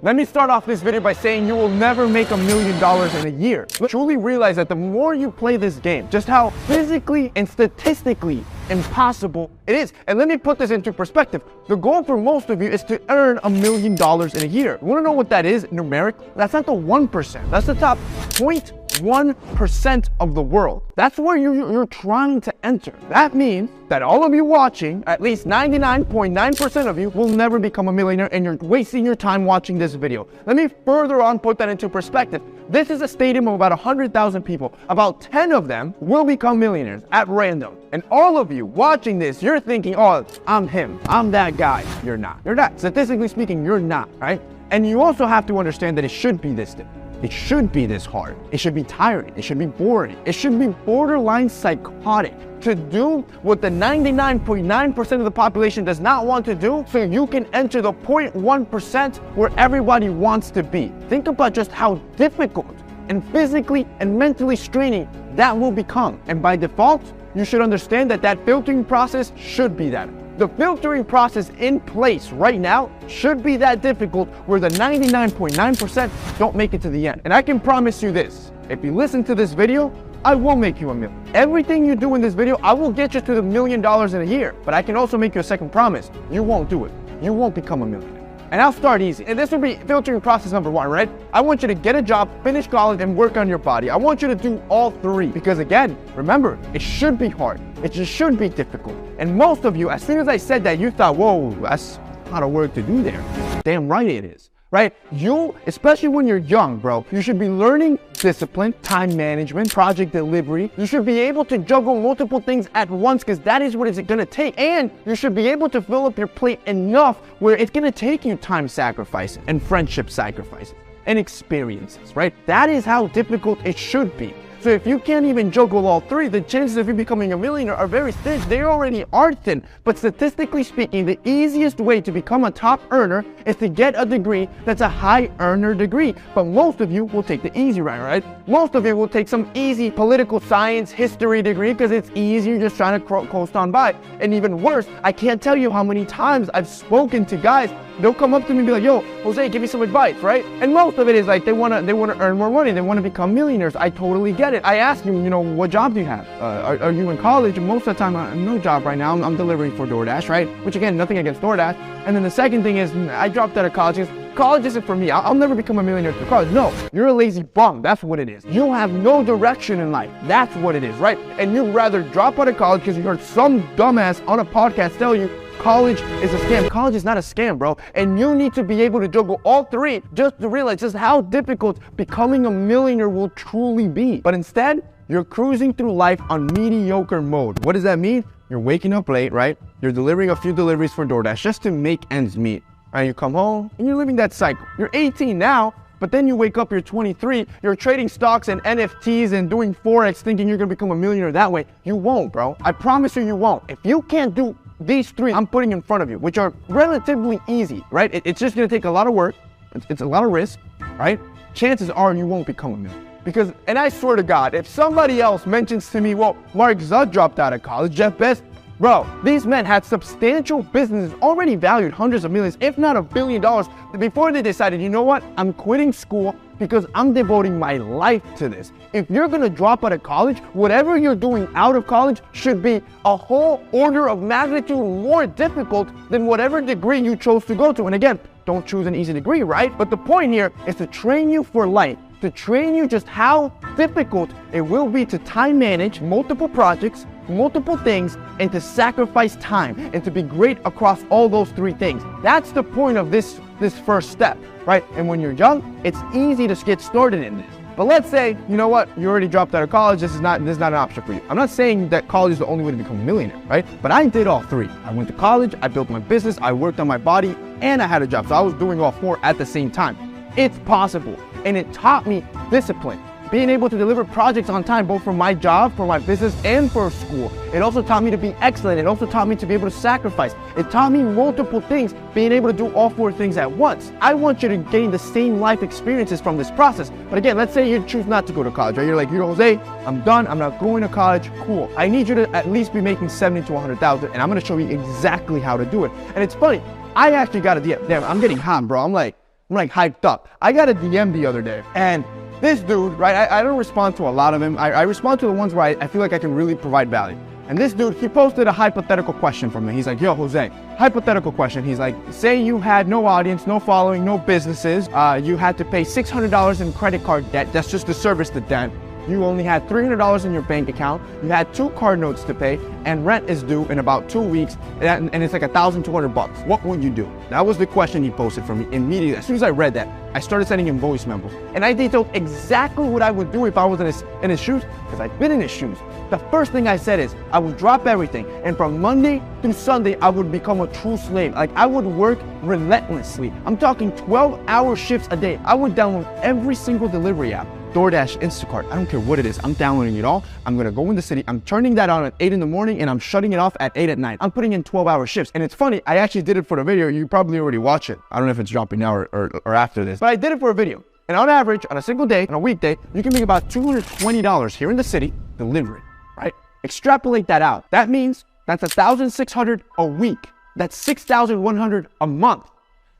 Let me start off this video by saying you will never make $1 million in a year. Truly realize that the more you play this game, just how physically and statistically impossible it is. And let me put this into perspective. The goal for most of you is to earn $1 million in a year. You wanna know what that is numerically? That's not the 1%. That's the top 0.1% of the world. That's where you're trying to enter. That means that all of you watching, at least 99.9% of you, will never become a millionaire, and you're wasting your time watching this video. Let me further on put that into perspective. This is a stadium of about 100,000 people. About 10 of them will become millionaires at random. And all of you watching this, you're thinking, oh, I'm him, I'm that guy. You're not. You're not. Statistically speaking, you're not, right? And you also have to understand that it should be this difficult. It should be this hard. It should be tiring. It should be boring. It should be borderline psychotic to do what the 99.9% of the population does not want to do, so you can enter the 0.1% where everybody wants to be. Think about just how difficult and physically and mentally straining that will become. And by default, you should understand that that filtering process should be that. The filtering process in place right now should be that difficult where the 99.9% don't make it to the end. And I can promise you this, if you listen to this video, I will make you $1 million. Everything you do in this video, I will get you to the $1 million in a year. But I can also make you a second promise. You won't do it. You won't become a millionaire. And I'll start easy. And this will be filtering process number 1, right? I want you to get a job, finish college, and work on your body. I want you to do all 3. Because again, remember, it should be hard. It just should be difficult. And most of you, as soon as I said that, you thought, whoa, that's a lot of work to do there. Damn right it is, right? You, especially when you're young, bro, you should be learning discipline, time management, project delivery. You should be able to juggle multiple things at once because that is what it's gonna take. And you should be able to fill up your plate enough where it's gonna take you time sacrifices and friendship sacrifices and experiences, right? That is how difficult it should be. So if you can't even juggle all 3, the chances of you becoming a millionaire are very thin. They already are thin. But statistically speaking, the easiest way to become a top earner is to get a degree that's a high earner degree. But most of you will take the easy route, right? Most of you will take some easy political science, history degree because it's easier just trying to coast on by. And even worse, I can't tell you how many times I've spoken to guys. They'll come up to me and be like, yo, Jose, give me some advice, right? And most of it is like they want to earn more money. They want to become millionaires. I totally get it. I ask you, what job do you have? Are you in college? And most of the time, no job right now. I'm delivering for DoorDash, right? Which again, nothing against DoorDash. And then the second thing is I dropped out of college because college isn't for me. I'll never become a millionaire through college. No, you're a lazy bum. That's what it is. You have no direction in life. That's what it is, right? And you'd rather drop out of college because you heard some dumbass on a podcast tell you college is a scam. College is not a scam, bro. And you need to be able to juggle all 3 just to realize just how difficult becoming a millionaire will truly be. But instead, you're cruising through life on mediocre mode. What does that mean? You're waking up late, right? You're delivering a few deliveries for DoorDash just to make ends meet. And you come home and you're living that cycle. You're 18 now, but then you wake up, you're 23, you're trading stocks and NFTs and doing Forex thinking you're gonna become a millionaire that way. You won't, bro. I promise you won't. If you can't do these 3 I'm putting in front of you, which are relatively easy, right? It's just gonna take a lot of work. It's a lot of risk, right? Chances are you won't become a millionaire. Because, and I swear to God, if somebody else mentions to me, well, Mark Zuck dropped out of college, Jeff Bezos, bro, these men had substantial businesses already valued hundreds of millions, if not $1 billion, before they decided, you know what, I'm quitting school because I'm devoting my life to this. If you're gonna drop out of college, whatever you're doing out of college should be a whole order of magnitude more difficult than whatever degree you chose to go to. And again, don't choose an easy degree, right? But the point here is to train you for life, to train you just how difficult it will be to time manage multiple projects, multiple things, and to sacrifice time and to be great across all those 3 things. That's the point of this first step, right? And when you're young, it's easy to get started in this. But let's say, you know what, you already dropped out of college, this is not an option for you. I'm not saying that college is the only way to become a millionaire, right? But I did all 3. I went to college, I built my business, I worked on my body, and I had a job. So I was doing all 4 at the same time. It's possible. And it taught me discipline. Being able to deliver projects on time, both for my job, for my business, and for school. It also taught me to be excellent. It also taught me to be able to sacrifice. It taught me multiple things, being able to do all 4 things at once. I want you to gain the same life experiences from this process. But again, let's say you choose not to go to college, right? You're like, Jose, I'm done. I'm not going to college. Cool. I need you to at least be making 70 to 100,000, and I'm going to show you exactly how to do it. And it's funny. I actually got a DM. Damn, I'm getting hot, bro. I'm like, I'm like hyped up. I got a DM the other day, and this dude, right, I don't respond to a lot of them. I respond to the ones where I feel like I can really provide value. And this dude, he posted a hypothetical question for me. He's like, yo, Jose, hypothetical question. He's like, say you had no audience, no following, no businesses. You had to pay $600 in credit card debt. That's just to service the debt. You only had $300 in your bank account. You had 2 car notes to pay, and rent is due in about 2 weeks, and it's like $1,200. What would you do? That was the question he posted for me immediately. As soon as I read that, I started sending him voice memos, and I detailed exactly what I would do if I was in his shoes, because I've been in his shoes. The first thing I said is, I would drop everything, and from Monday through Sunday, I would become a true slave. Like, I would work relentlessly. I'm talking 12-hour shifts a day. I would download every single delivery app. DoorDash, Instacart, I don't care what it is. I'm downloading it all. I'm gonna go in the city. I'm turning that on at 8 in the morning and I'm shutting it off at 8 at night. I'm putting in 12-hour shifts. And it's funny, I actually did it for the video. You probably already watched it. I don't know if it's dropping now or after this, but I did it for a video. And on average, on a single day, on a weekday, you can make about $220 here in the city delivering, right? Extrapolate that out. That means that's $1,600 a week. That's $6,100 a month.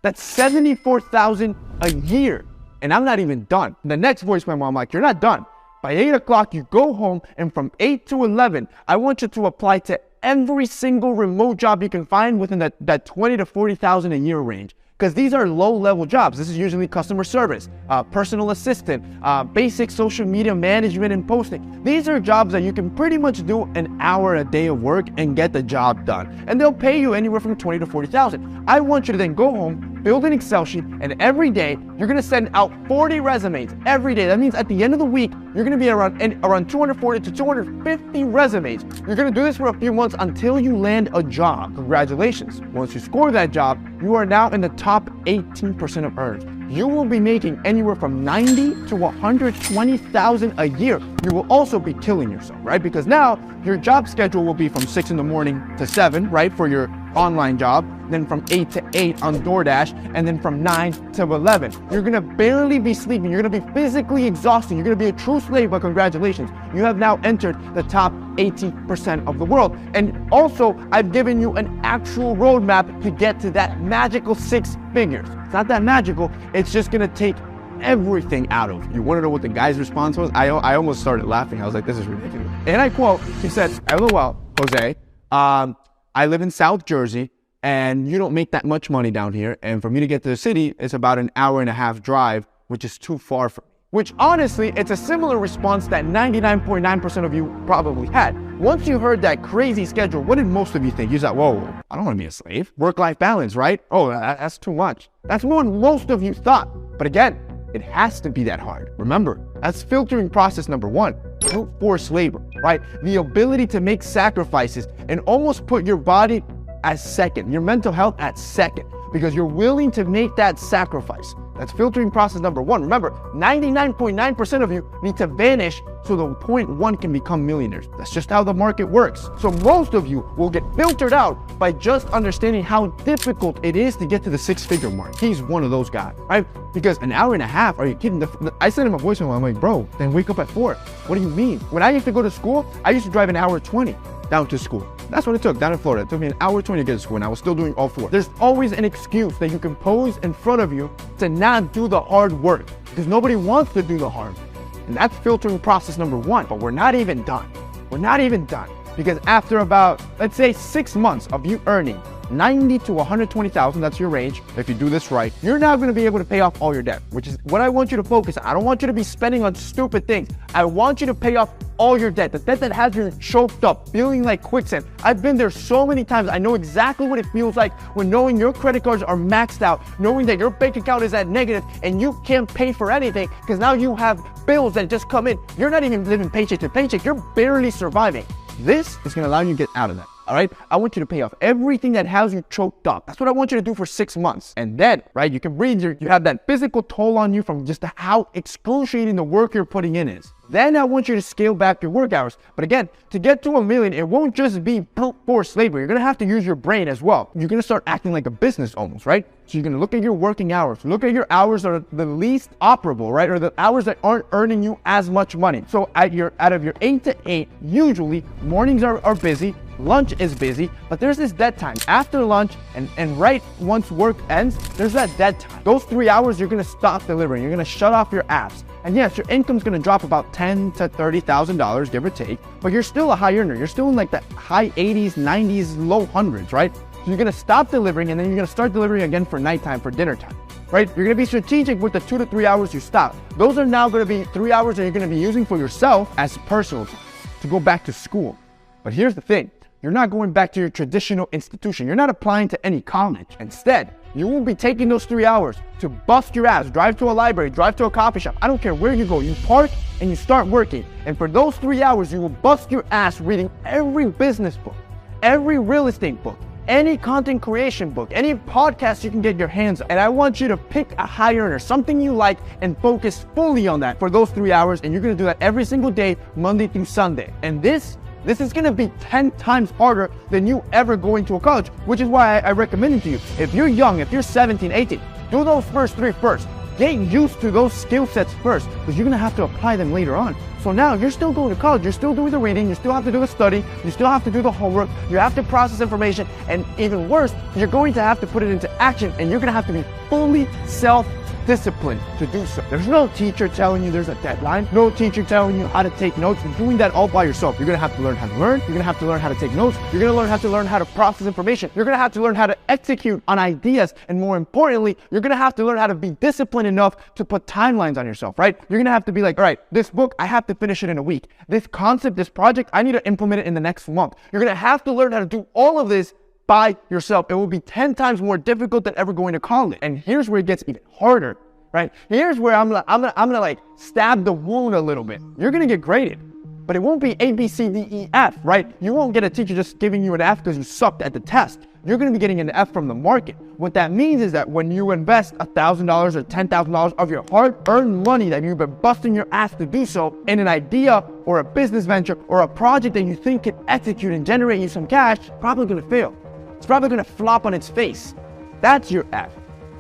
That's $74,000 a year. And I'm not even done. The next voice memo, I'm like, you're not done. By 8 o'clock, you go home, and from 8 to 11, I want you to apply to every single remote job you can find within that 20 to 40,000 a year range. Because these are low-level jobs. This is usually customer service, personal assistant, basic social media management and posting. These are jobs that you can pretty much do an hour a day of work and get the job done. And they'll pay you anywhere from 20 to 40,000. I want you to then go home, build an Excel sheet, and every day you're gonna send out 40 resumes every day. That means at the end of the week, you're gonna be around 240 to 250 resumes. You're gonna do this for a few months until you land a job. Congratulations. Once you score that job, you are now in the top 18% of earners. You will be making anywhere from 90 to 120,000 a year. You will also be killing yourself, right? Because now your job schedule will be from 6 in the morning to 7, right? For your online job, then from 8 to 8 on DoorDash, and then from 9 to 11. You're gonna barely be sleeping. You're gonna be physically exhausted. You're gonna be a true slave, but congratulations. You have now entered the top 80% of the world. And also, I've given you an actual roadmap to get to that magical 6 figures. It's not that magical, it's just gonna take everything out of you. You wanna know what the guy's response was? I almost started laughing. I was like, this is ridiculous. And I quote, he said, LOL, Jose, I live in South Jersey, and you don't make that much money down here. And for me to get to the city, it's about an hour and a half drive, which is too far for me. Which honestly, it's a similar response that 99.9% of you probably had. Once you heard that crazy schedule, what did most of you think? You said, whoa, I don't want to be a slave. Work-life balance, right? Oh, that's too much. That's more than most of you thought. But again, it has to be that hard. Remember, that's filtering process number 1. Brute force labor, right? The ability to make sacrifices and almost put your body as second, your mental health at second, because you're willing to make that sacrifice. That's filtering process number 1. Remember, 99.9% of you need to vanish so the 0.1 can become millionaires. That's just how the market works. So most of you will get filtered out by just understanding how difficult it is to get to the 6-figure mark. He's one of those guys, right? Because an hour and a half, are you kidding? I sent him a voice memo. I'm like, bro, then wake up at 4. What do you mean? When I used to go to school, I used to drive an hour 20 down to school. That's what it took down in Florida. It took me an hour 20 to get to school, and I was still doing all 4. There's always an excuse that you can pose in front of you to not do the hard work, because nobody wants to do the hard work. And that's filtering process number 1. But we're not even done. We're not even done. Because after about, let's say, 6 months of you earning 90 to 120,000, that's your range. If you do this right, you're now going to be able to pay off all your debt, which is what I want you to focus on. I don't want you to be spending on stupid things. I want you to pay off all your debt, the debt that has you choked up, feeling like quicksand. I've been there so many times. I know exactly what it feels like when knowing your credit cards are maxed out, knowing that your bank account is at negative and you can't pay for anything because now you have bills that just come in. You're not even living paycheck to paycheck. You're barely surviving. This is going to allow you to get out of that. All right, I want you to pay off everything that has you choked up. That's what I want you to do for 6 months. And then, right, you can breathe, you have that physical toll on you from just how excruciating the work you're putting in is. Then I want you to scale back your work hours. But again, to get to $1 million, it won't just be brute force labor. You're gonna have to use your brain as well. You're gonna start acting like a business almost, right? So you're gonna look at your working hours. Look at your hours that are the least operable, right? Or the hours that aren't earning you as much money. So out of your 8 to 8, usually mornings are busy. Lunch is busy, but there's this dead time. After lunch and right once work ends, there's that dead time. Those 3 hours, you're gonna stop delivering. You're gonna shut off your apps. And yes, your income's gonna drop about $10,000 to $30,000, give or take, but you're still a high earner. You're still in like the high 80s, 90s, low hundreds, right? So you're gonna stop delivering and then you're gonna start delivering again for nighttime, for dinner time, right? You're gonna be strategic with the 2 to 3 hours you stop. Those are now gonna be 3 hours that you're gonna be using for yourself as personal time, to go back to school. But here's the thing, you're not going back to your traditional institution. You're not applying to any college. Instead, you will be taking those 3 hours to bust your ass, drive to a library, drive to a coffee shop. I don't care where you go. You park and you start working. And for those 3 hours, you will bust your ass reading every business book, every real estate book, any content creation book, any podcast you can get your hands on. And I want you to pick a high earner, something you like, and focus fully on that for those 3 hours. And you're gonna do that every single day, Monday through Sunday. And this is gonna be 10 times harder than you ever going to a college, which is why I recommend it to you. If you're young, if you're 17, 18, do those first 3 first. Get used to those skill sets first, because you're gonna have to apply them later on. So now you're still going to college, you're still doing the reading, you still have to do the study, you still have to do the homework, you have to process information, and even worse, you're going to have to put it into action, and you're gonna have to be fully self-disciplined to do so. There's no teacher telling you there's a deadline, no teacher telling you how to take notes. You're doing that all by yourself. You're gonna have to learn how to learn, you're gonna have to learn how to take notes, you're gonna have to learn how to process information, you're gonna have to learn how to execute on ideas, and more importantly, you're gonna have to learn how to be disciplined enough to put timelines on yourself, right? You're gonna have to be like, all right, this book, I have to finish it in a week. This concept, this project, I need to implement it in the next month. You're gonna have to learn how to do all of this by yourself. It will be 10 times more difficult than ever going to college. And here's where it gets even harder, right? Here's where I'm gonna like stab the wound a little bit. You're gonna get graded, but it won't be A, B, C, D, E, F, right? You won't get a teacher just giving you an F because you sucked at the test. You're gonna be getting an F from the market. What that means is that when you invest $1,000 or $10,000 of your hard-earned money that you've been busting your ass to do so in an idea or a business venture or a project that you think can execute and generate you some cash, it's probably gonna fail. It's probably gonna flop on its face. That's your F,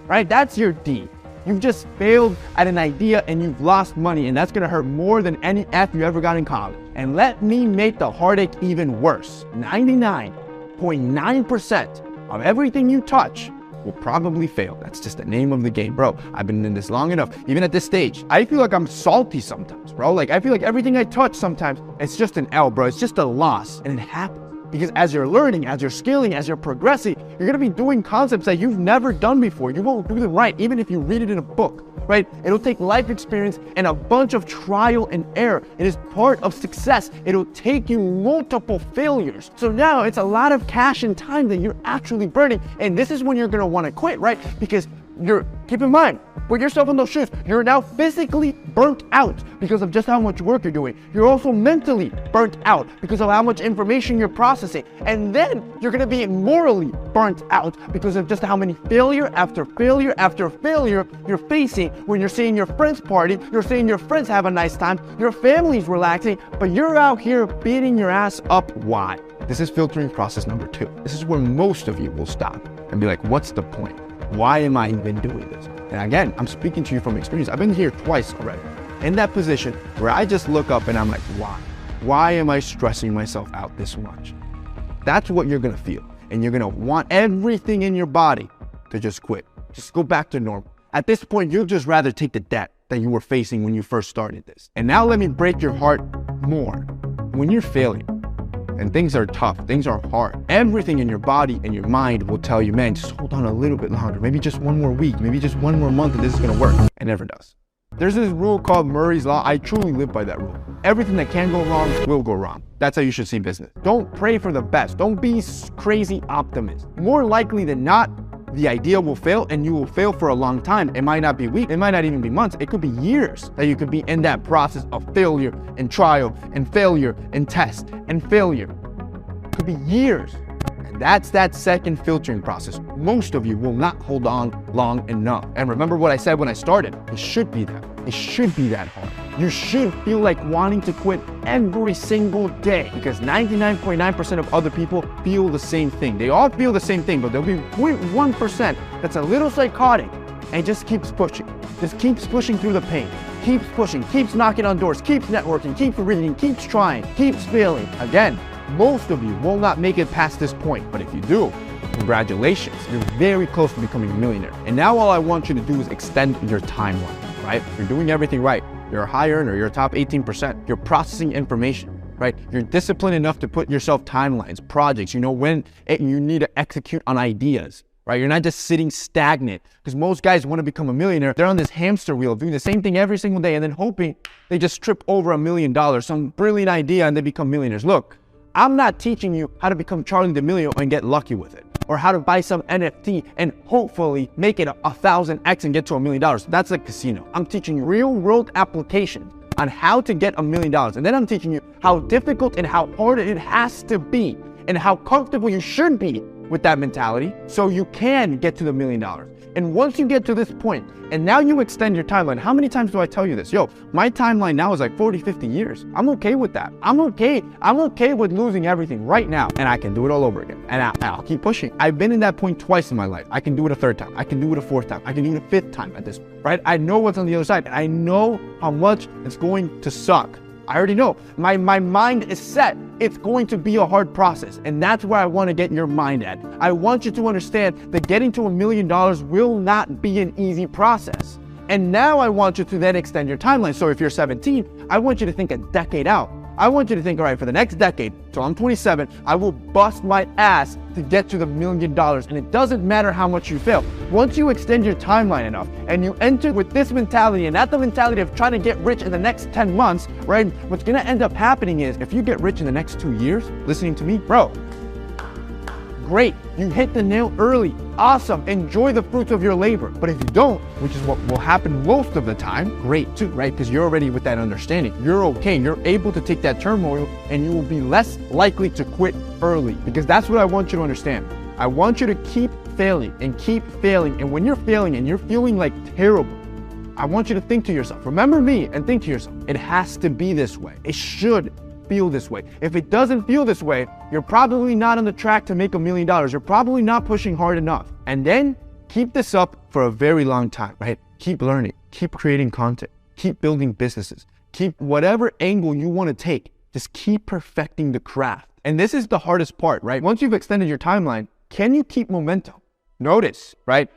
right? That's your D. You've just failed at an idea and you've lost money, and that's gonna hurt more than any F you ever got in college. And let me make the heartache even worse. 99.9% of everything you touch will probably fail. That's just the name of the game, bro. I've been in this long enough. Even at this stage, I feel like I'm salty sometimes, bro. Like, I feel like everything I touch sometimes, it's just an L, bro. It's just a loss, and it happens. Because as you're learning, as you're scaling, as you're progressing, you're gonna be doing concepts that you've never done before. You won't do them right, even if you read it in a book, right? It'll take life experience and a bunch of trial and error. It is part of success. It'll take you multiple failures. So now it's a lot of cash and time that you're actually burning. And this is when you're gonna wanna quit, right? Because keep in mind, put yourself in those shoes. You're now physically burnt out because of just how much work you're doing. You're also mentally burnt out because of how much information you're processing. And then you're gonna be morally burnt out because of just how many failure after failure after failure you're facing when you're seeing your friends party, you're seeing your friends have a nice time, your family's relaxing, but you're out here beating your ass up. Why? This is filtering process number 2. This is where most of you will stop and be like, what's the point? Why am I even doing this? And again, I'm speaking to you from experience. I've been here twice already in that position where I just look up and I'm like, why? Why am I stressing myself out this much? That's what you're gonna feel. And you're gonna want everything in your body to just quit. Just go back to normal. At this point, you'll just rather take the debt that you were facing when you first started this. And now let me break your heart more. When you're failing, and things are tough, things are hard, everything in your body and your mind will tell you, man, just hold on a little bit longer, maybe just one more week, maybe just one more month, and this is gonna work. It never does. There's this rule called Murray's Law. I truly live by that rule. Everything that can go wrong will go wrong. That's how you should see business. Don't pray for the best. Don't be crazy optimist. More likely than not, the idea will fail, and you will fail for a long time. It might not be weeks, it might not even be months, it could be years that you could be in that process of failure and trial and failure and test and failure. It could be years. And that's that second filtering process. Most of you will not hold on long enough. And remember what I said when I started, it should be that. It should be that hard. You should feel like wanting to quit every single day, because 99.9% of other people feel the same thing. They all feel the same thing, but there'll be 0.1% that's a little psychotic and just keeps pushing. Just keeps pushing through the pain. Keeps pushing, keeps knocking on doors, keeps networking, keeps reading, keeps trying, keeps failing. Again, Most of you will not make it past this point, but if you do, congratulations, you're very close to becoming a millionaire. And now all I want you to do is extend your timeline, right? You're doing everything right. You're a high earner, you're a top 18%. You're processing information, right? You're disciplined enough to put yourself timelines, projects, you know when you need to execute on ideas, right? You're not just sitting stagnant, because most guys want to become a millionaire. They're on this hamster wheel doing the same thing every single day and then hoping they just trip over $1 million, some brilliant idea, and they become millionaires. Look, I'm not teaching you how to become Charlie D'Amelio and get lucky with it, or how to buy some NFT and hopefully make it 1,000x and get to $1 million. That's a casino. I'm teaching you real world applications on how to get $1 million. And then I'm teaching you how difficult and how hard it has to be and how comfortable you should be with that mentality so you can get to the $1 million. And once you get to this point, and now you extend your timeline, how many times do I tell you this? Yo, my timeline now is like 40, 50 years. I'm okay with that. I'm okay with losing everything right now, and I can do it all over again. And I'll keep pushing. I've been in that point twice in my life. I can do it a third time. I can do it a fourth time. I can do it a fifth time at this point, right? I know what's on the other side, and I know how much it's going to suck. I already know. My mind is set. It's going to be a hard process. And that's where I want to get your mind at. I want you to understand that getting to $1 million will not be an easy process. And now I want you to then extend your timeline. So if you're 17, I want you to think a decade out. I want you to think, all right, for the next decade, till I'm 27, I will bust my ass to get to the $1 million. And it doesn't matter how much you fail. Once you extend your timeline enough and you enter with this mentality and not the mentality of trying to get rich in the next 10 months, right? What's gonna end up happening is if you get rich in the next 2 years, listening to me, bro, great, you hit the nail early, awesome, enjoy the fruits of your labor. But if you don't, which is what will happen most of the time, great too, right? Because you're already with that understanding. You're okay, you're able to take that turmoil and you will be less likely to quit early, because that's what I want you to understand. I want you to keep failing and keep failing. And when you're failing and you're feeling like terrible, I want you to think to yourself, remember me and think to yourself, it has to be this way. It should feel this way. If it doesn't feel this way, you're probably not on the track to make $1 million. You're probably not pushing hard enough. And then keep this up for a very long time, right? Keep learning, keep creating content, keep building businesses, keep whatever angle you want to take, just keep perfecting the craft. And this is the hardest part, right? Once you've extended your timeline, can you keep momentum? Notice, right?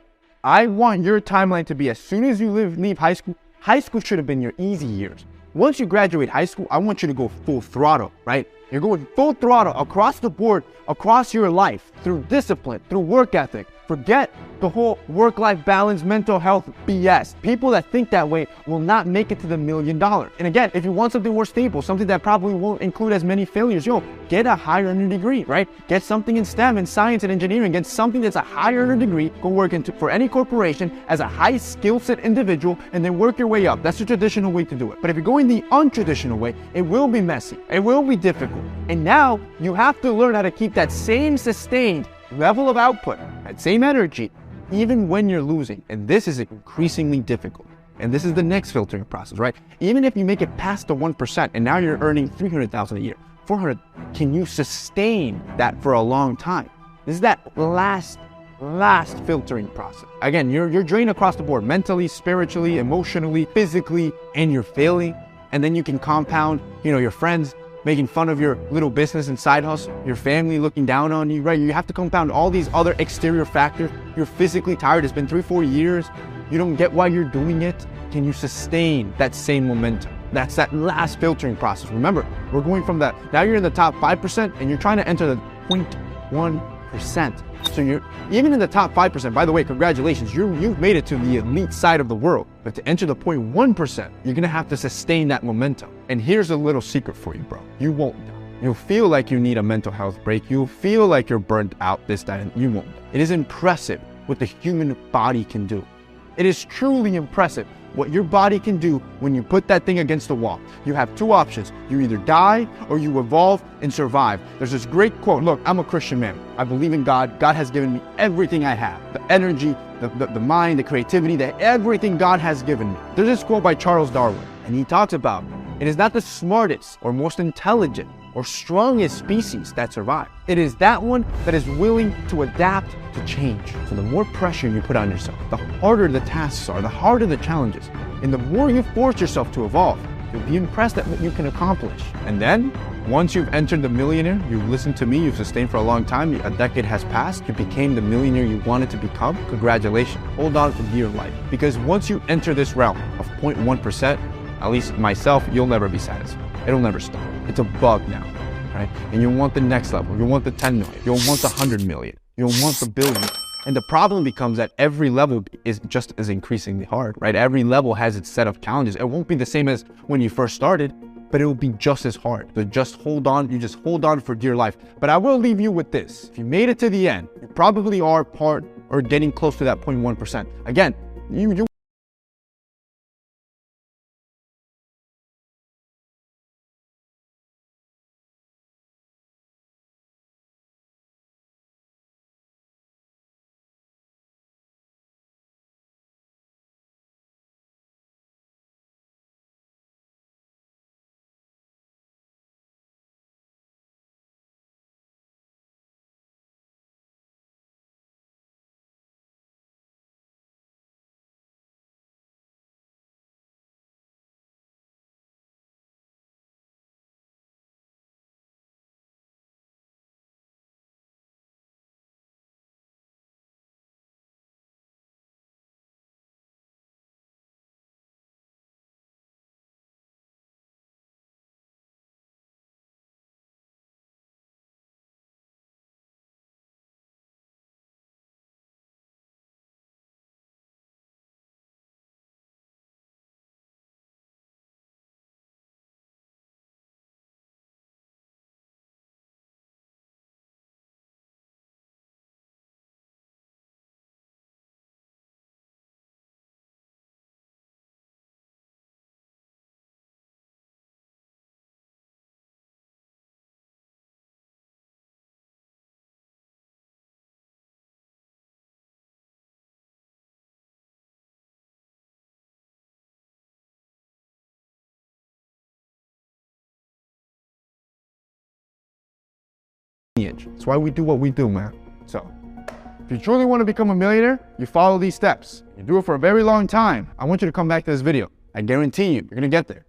I want your timeline to be as soon as you leave high school should have been your easy years. Once you graduate high school, I want you to go full throttle, right? You're going full throttle across the board, across your life, through discipline, through work ethic. Forget the whole work-life balance, mental health BS. People that think that way will not make it to the $1 million. And again, if you want something more stable, something that probably won't include as many failures, yo, get a higher earner degree, right? Get something in STEM, in science and engineering. Get something that's a higher earner degree. Go work for any corporation as a high skill set individual and then work your way up. That's the traditional way to do it. But if you're going the untraditional way, it will be messy. It will be difficult. And now you have to learn how to keep that same sustained level of output, that same energy, even when you're losing. And this is increasingly difficult. And this is the next filtering process, right? Even if you make it past the 1% and now you're earning $300,000 a year, 400, can you sustain that for a long time? This is that last filtering process. Again, you're drained across the board, mentally, spiritually, emotionally, physically, and you're failing. And then you can compound, your friends making fun of your little business and side hustle, your family looking down on you, right? You have to compound all these other exterior factors. You're physically tired. It's been 3-4 years. You don't get why you're doing it. Can you sustain that same momentum? That's that last filtering process. Remember, we're going from that. Now you're in the top 5% and you're trying to enter the 0.1%. So you're even in the top 5%. By the way, congratulations, you've made it to the elite side of the world. But to enter the 0.1%, you're gonna have to sustain that momentum. And here's a little secret for you, bro. You won't die. You'll feel like you need a mental health break. You'll feel like you're burnt out this, that, and you won't. It is impressive what the human body can do. It is truly impressive what your body can do when you put that thing against the wall. You have two options. You either die or you evolve and survive. There's this great quote. Look, I'm a Christian man. I believe in God. God has given me everything I have. The energy, the mind, the creativity, everything God has given me. There's this quote by Charles Darwin, and he talks about, it is not the smartest or most intelligent or strongest species that survive. It is that one that is willing to adapt to change. So the more pressure you put on yourself, the harder the tasks are, the harder the challenges, and the more you force yourself to evolve, you'll be impressed at what you can accomplish. And then Once you've entered the millionaire, you've listened to me, you've sustained for a long time, a decade has passed, you became the millionaire you wanted to become, congratulations. Hold on for dear life. Because once you enter this realm of 0.1%, at least myself, you'll never be satisfied. It'll never stop. It's a bug now, right? And you want the next level. You want the 10 million. You'll want the 100 million. You'll want the billion. And the problem becomes that every level is just as increasingly hard, right? Every level has its set of challenges. It won't be the same as when you first started, but it will be just as hard. So just hold on. You just hold on for dear life. But I will leave you with this. If you made it to the end, you probably are part or getting close to that 0.1%. Again, you That's why we do what we do, man. So, if you truly want to become a millionaire, you follow these steps. You do it for a very long time. I want you to come back to this video. I guarantee you're gonna get there.